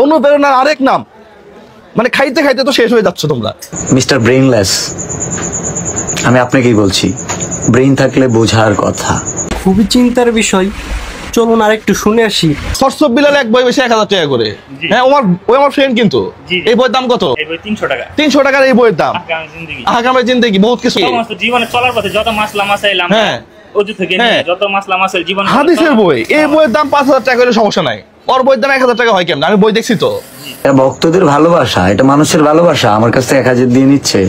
অনুপ্রেরণার আরেক নাম। মানে খাইতে খাইতে তো শেষ হয়ে যাচ্ছে তোমরা। মিস্টার ব্রেইনলেস, আমি আপনাকেই বলছি, ব্রেইন থাকলে বোঝার কথা। খুবই চিন্তার বিষয়, চলুন আর একটু শুনে আসি। সরসব বিলাল এক বই বেশি 1000 টাকা করে। হ্যাঁ, আমার ফ্রেন্ড কিন্তু। এই বইয়ের দাম কত? এই বই 300 টাকা। 300 টাকার এই বইয়ের দাম। আগামী জিন্দেগি বহুত কিছু। সমস্ত জীবনে চলার পথে যত মাসলা মাসাইলাম, হ্যাঁ, ওযু থেকে নিয়ে যত মাসলা মাসাইল জীবন। হাদিসের বই, এই বইয়ের দাম 5000 টাকা হলে সমস্যা নাই। ওর বইয়ের দাম 1000 টাকা হয় কেমন? আমি বই দেখছি তো। এটা ভক্তদের ভালোবাসা, এটা মানুষের ভালোবাসা। আমার কাছ থেকে 1000 দিয়ে নিচ্ছে।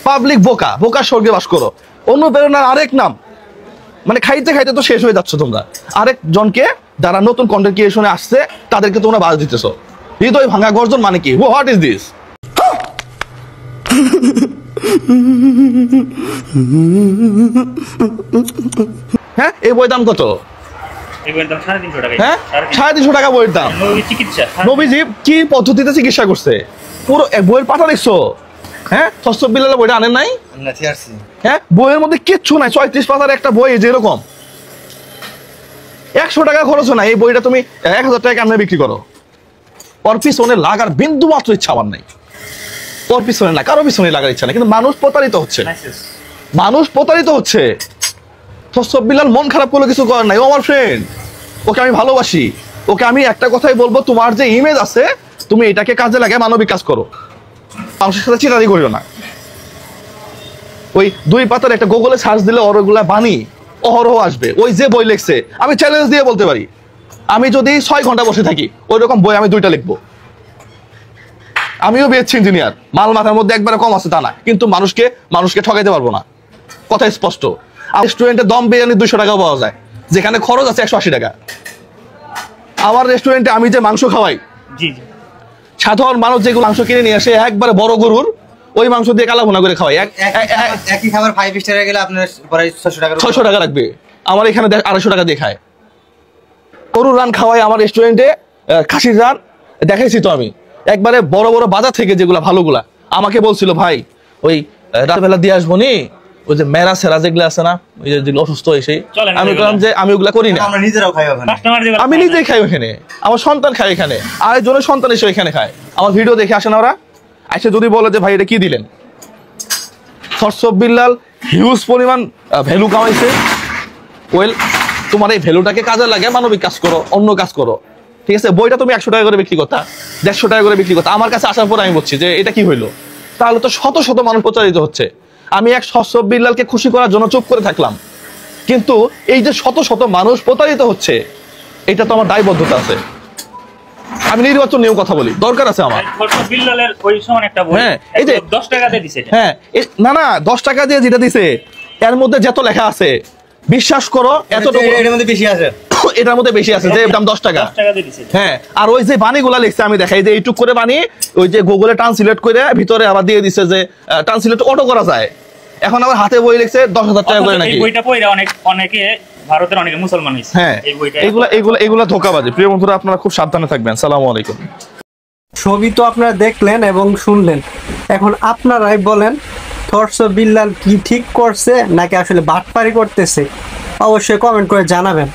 পাবলিক বোকা, বোকার স্বর্গে বাস করো। অনুপ্রেরণার আরেক নাম। মানে খাইতে খাইতে তো শেষ হয়ে যাচ্ছে তোমরা। আরেক জনকে যারা নতুন কন্টেন্ট ক্রিয়েশনে আসছে তাদেরকে তোমরা বাজ দিতেছো। হৃদয় ভাঙা গর্জন মানে কি? What is this? হ্যাঁ, এই বইয়ের দাম কত? এই বইয়ের দাম 350 টাকা। হ্যাঁ, 350 টাকা বইয়ের দাম। নবী চিকিৎসা, নবীজি কি পদ্ধতিতে চিকিৎসা করছে? পুরো বইয়ের পাতা দেখছো? হ্যাঁ, সরসব বিলাল বইটা আনেন নাই? হ্যাঁ, বইয়ের মধ্যে কিচ্ছু নাই। 34 পাতার একটা বই যেরকম 100 টাকা খরচ না। এই বইটা তুমি 1000 টাকা কেমনে বিক্রি করো? ওর পিছনে লাগার বিন্দু মাত্র ইচ্ছা আমার নাই। ওর পিছনে না, কারো পিছনে লাগার ইচ্ছা নাই। কিন্তু মানুষ প্রতারিত হচ্ছে, মানুষ প্রতারিত হচ্ছে। সরসব বিলাল মন খারাপ করলে কিছু করার নাই। ও আমার ফ্রেন্ড, ওকে আমি ভালোবাসি। ওকে আমি একটা কথাই বলবো, তোমার যে ইমেজ আছে তুমি এটাকে কাজে লাগে, মানবিক কাজ করো। মানুষের সাথে চিটারি করিও না। ওই 2 পাতার একটা গুগলে সার্চ দিলে ওরগুলা বাণী অহরহ আসবে। ওই যে বই লিখছে, আমি চ্যালেঞ্জ দিয়ে বলতে পারি, আমি যদি 6 ঘন্টা বসে থাকি ওই রকম বই আমি 2টা লিখবো। আমিও বিএসসি ইঞ্জিনিয়ার, মাল মাথার মধ্যে একবারে কম আছে তা না, কিন্তু মানুষকে ঠকাইতে পারবো না, কথা স্পষ্ট। রেস্টুরেন্টে দম বিরিয়ানি 200 টাকা পাওয়া যায়, যেখানে খরচ আছে 180 টাকা। আমার রেস্টুরেন্টে আমি যে মাংস খাওয়াই, জি জি, সাধারণ মানুষ যেগুলো মাংস কিনে নিয়ে আসে একবারে বড় গরুর, ওই মাংস দিয়ে কালা ভুনা করে খাওয়াই। একই খাবার 5 স্টারে গেলে আপনার প্রায় 600 টাকা লাগবে। আমার এখানে 250 টাকা দিয়ে খায়। গরুর রান খাওয়াই আমার রেস্টুরেন্টে, খাসির রান দেখাইছি তো আমি। একবারে বড় বড় বাজার থেকে যেগুলা ভালোগুলা আমাকে বলছিল, ভাই ওই রাতবেলা দিয়ে আসবো নি, ওই যে মেরা সেরা যেগুলো আছে না, ওই যেগুলো অসুস্থ হয়েছে, আমি বললাম যে আমি ওগুলা করি না, আমরা নিজেরাও খাই ওখানে। আমি নিজেই খাই ওখানে, আমার সন্তান খায় এখানে, আরেকজনের সন্তান এসে এখানে খায়। আমার ভিডিও দেখে আসে না ওরা, আইসে যদি বলে যে ভাই এটা কি দিলেন। সরসব বিলাল হিউজ পরিমাণ ভ্যালু কামাইছে। ওয়েল, তোমার এই ভ্যালুটাকে কাজে লাগে, মানবিক কাজ করো, অন্য কাজ করো, ঠিক আছে? বইটা তুমি 100 টাকা করে বিক্রি করতা, 150 টাকা করে বিক্রি করতা। আমার কাছে আসার পর আমি বলছি যে এটা কি হইলো? তাহলে তো শত শত মানুষ প্রচারিত হচ্ছে। আমি এক সরসব বিলালকে খুশি করার জন্য চুপ করে থাকলাম, কিন্তু এই যে শত শত মানুষ প্রতারিত হচ্ছে, এটা তো আমার দায়বদ্ধতা আছে। আমি নির্বাচন নিয়েও কথা বলি, দরকার আছে আমার। বিল্লালের ওই সময় একটা বই, হ্যাঁ, এই যে 10 টাকা দিয়ে দিছে। হ্যাঁ, না 10 টাকা দিয়ে যেটা দিছে এর মধ্যে যত লেখা আছে বিশ্বাস করো এতটুকু এর মধ্যে বেশি আছে, এটার মধ্যে বেশি আছে, যে দাম 10 টাকা। হ্যাঁ, আর ওই যে বাণীগুলা লিখছে আমি দেখাই যে এইটুক করে বাণী, ওই যে গুগলে ট্রান্সলেট করে ভিতরে আবার দিয়ে দিছে যে ট্রান্সলেট অটো করা যায়। এখন আবার হাতে বই লিখছে 10,000 টাকা করে নাকি। এই বইটা পড়ে অনেকে ভারতের অনেকে মুসলমান হইছে। হ্যাঁ, এগুলা ধোঁকাবাজি। প্রিয় বন্ধুরা, আপনারা খুব সাবধানে থাকবেন। আসসালামু আলাইকুম। ছবি তো আপনারা দেখলেন এবং শুনলেন, এখন আপনারাই বলেন সরসব বিলাল কি ঠিক করছে নাকি আসলে বাটপারি করতেছে? অবশ্যই কমেন্ট করে জানাবেন।